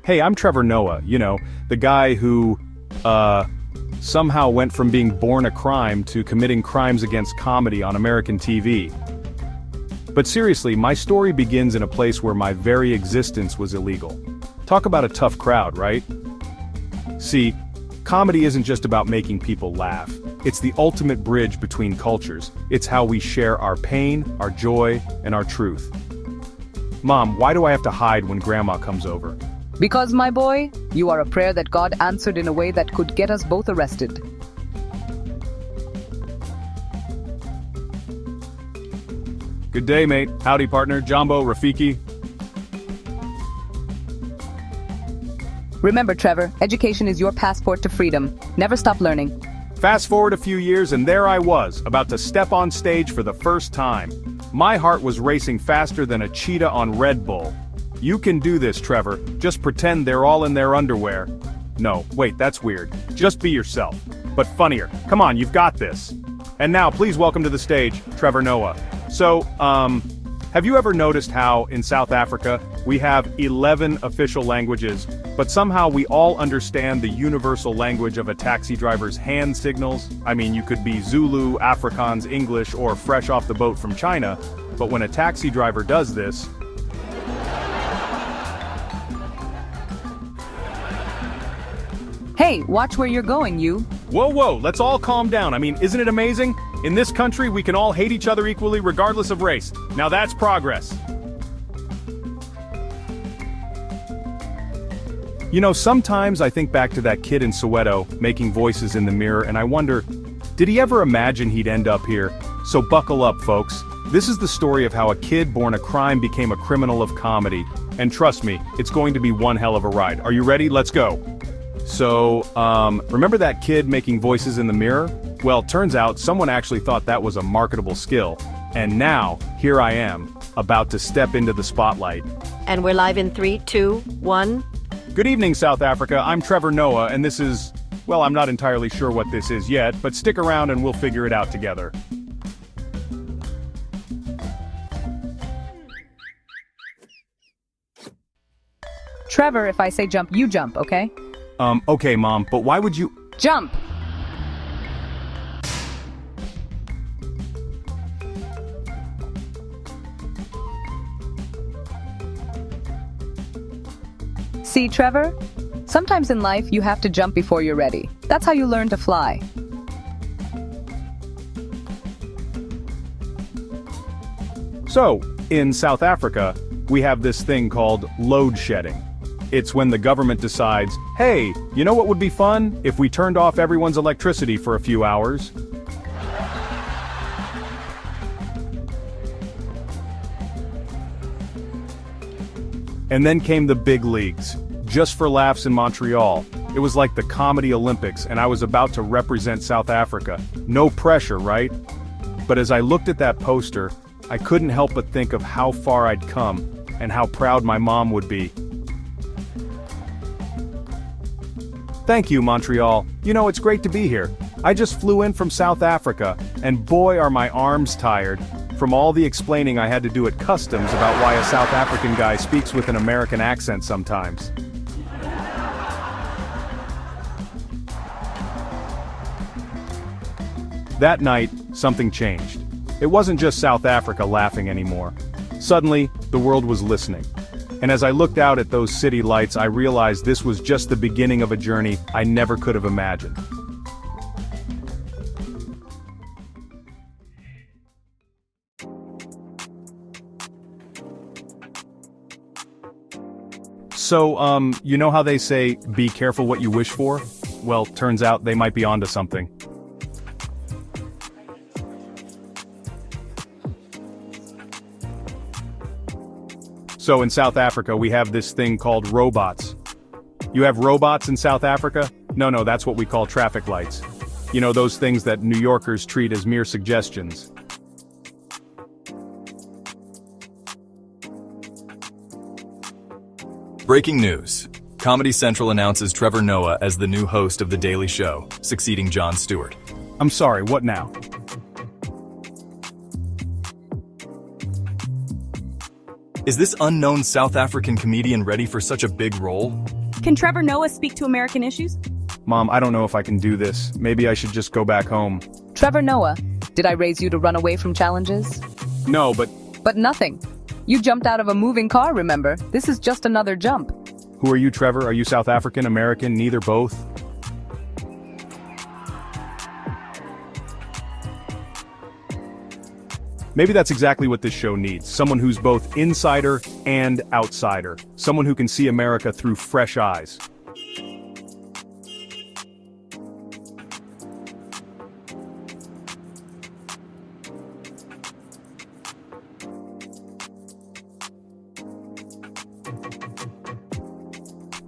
Hey, I'm Trevor Noah, the guy who, somehow went from being born a crime to committing crimes against comedy on American TV. But seriously, my story begins in a place where my very existence was illegal. Talk about a tough crowd, right? See, comedy isn't just about making people laugh. It's the ultimate bridge between cultures. It's how we share our pain, our joy, and our truth. Mom, why do I have to hide when Grandma comes over? Because, my boy, you are a prayer that God answered in a way that could get us both arrested. Good day, mate. Howdy, partner. Jumbo, Rafiki. Remember, Trevor, education is your passport to freedom. Never stop learning. Fast forward a few years and there I was, about to step on stage for the first time. My heart was racing faster than a cheetah on Red Bull. You can do this, Trevor. Just pretend they're all in their underwear. No, wait, that's weird. Just be yourself. But funnier. Come on, you've got this. And now, please welcome to the stage, Trevor Noah. So, have you ever noticed how, in South Africa, we have 11 official languages, but somehow we all understand the universal language of a taxi driver's hand signals? I mean, you could be Zulu, Afrikaans, English, or fresh off the boat from China, but when a taxi driver does this, Hey, watch where you're going, you. Whoa, let's all calm down. I mean, isn't it amazing? In this country, we can all hate each other equally regardless of race. Now that's progress. Sometimes I think back to that kid in Soweto, making voices in the mirror, and I wonder, did he ever imagine he'd end up here? So buckle up, folks. This is the story of how a kid born a crime became a criminal of comedy. And trust me, it's going to be one hell of a ride. Are you ready? Let's go. So, remember that kid making voices in the mirror? Well, turns out someone actually thought that was a marketable skill. And now, here I am, about to step into the spotlight. And we're live in 3, 2, 1. Good evening, South Africa. I'm Trevor Noah, and this is, well, I'm not entirely sure what this is yet, but stick around and we'll figure it out together. Trevor, if I say jump, you jump, okay? Okay, Mom, but why would you— Jump! See, Trevor? Sometimes in life, you have to jump before you're ready. That's how you learn to fly. So, in South Africa, we have this thing called load shedding. It's when the government decides, hey, you know what would be fun? If we turned off everyone's electricity for a few hours. And then came the big leagues, just for laughs in Montreal. It was like the Comedy Olympics, and I was about to represent South Africa. No pressure, right? But as I looked at that poster, I couldn't help but think of how far I'd come, and how proud my mom would be. Thank you, Montreal. It's great to be here. I just flew in from South Africa, and boy are my arms tired from all the explaining I had to do at customs about why a South African guy speaks with an American accent sometimes. That night, something changed. It wasn't just South Africa laughing anymore. Suddenly, the world was listening. And as I looked out at those city lights, I realized this was just the beginning of a journey I never could have imagined. So, you know how they say, be careful what you wish for? Well, turns out they might be onto something. So in South Africa, we have this thing called robots. You have robots in South Africa? No, that's what we call traffic lights. Those things that New Yorkers treat as mere suggestions. Breaking news. Comedy Central announces Trevor Noah as the new host of The Daily Show, succeeding Jon Stewart. I'm sorry, what now? Is this unknown South African comedian ready for such a big role? Can Trevor Noah speak to American issues? Mom, I don't know if I can do this. Maybe I should just go back home. Trevor Noah, did I raise you to run away from challenges? No, but But nothing. You jumped out of a moving car, remember? This is just another jump. who are you, Trevor? Are you South African, American, neither, both? Maybe that's exactly what this show needs. Someone who's both insider and outsider. Someone who can see America through fresh eyes.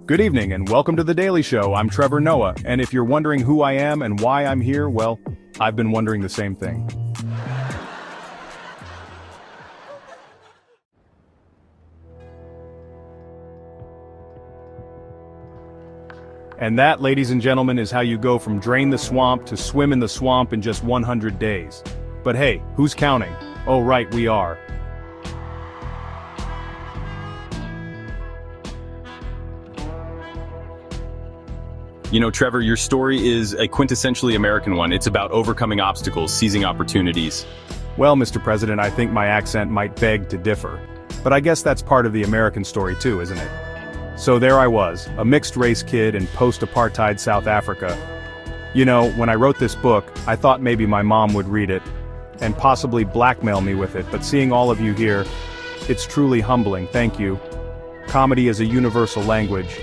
Good evening and welcome to The Daily Show. I'm Trevor Noah, and if you're wondering who I am and why I'm here, well, I've been wondering the same thing. And that, ladies and gentlemen, is how you go from drain the swamp to swim in the swamp in just 100 days. But hey, who's counting? Oh right, we are. You know, Trevor, your story is a quintessentially American one. It's about overcoming obstacles, seizing opportunities. Well, Mr. President, I think my accent might beg to differ. But I guess that's part of the American story too, isn't it? So there I was, a mixed-race kid in post-apartheid South Africa. You know, when I wrote this book, I thought maybe my mom would read it, and possibly blackmail me with it, but seeing all of you here, it's truly humbling, thank you. Comedy is a universal language.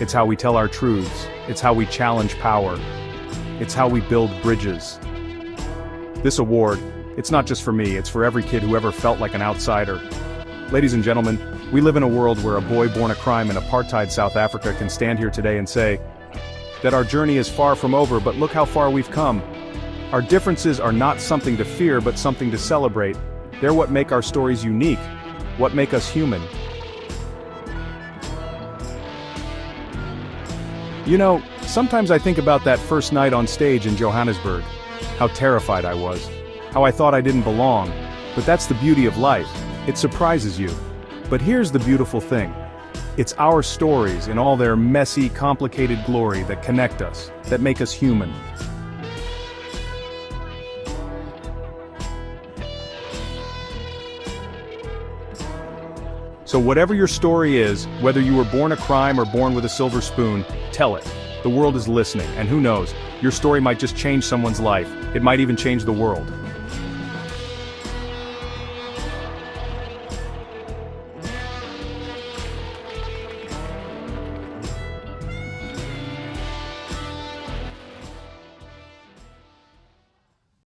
It's how we tell our truths. It's how we challenge power. It's how we build bridges. This award, it's not just for me, it's for every kid who ever felt like an outsider. Ladies and gentlemen, we live in a world where a boy born a crime in apartheid South Africa can stand here today and say that our journey is far from over, but look how far we've come. Our differences are not something to fear, but something to celebrate. They're what make our stories unique, what make us human. You know, sometimes I think about that first night on stage in Johannesburg, how terrified I was, how I thought I didn't belong, but that's the beauty of life, it surprises you. But here's the beautiful thing, it's our stories in all their messy, complicated glory that connect us, that make us human. So whatever your story is, whether you were born a crime or born with a silver spoon, tell it. The world is listening, and who knows, your story might just change someone's life. It might even change the world.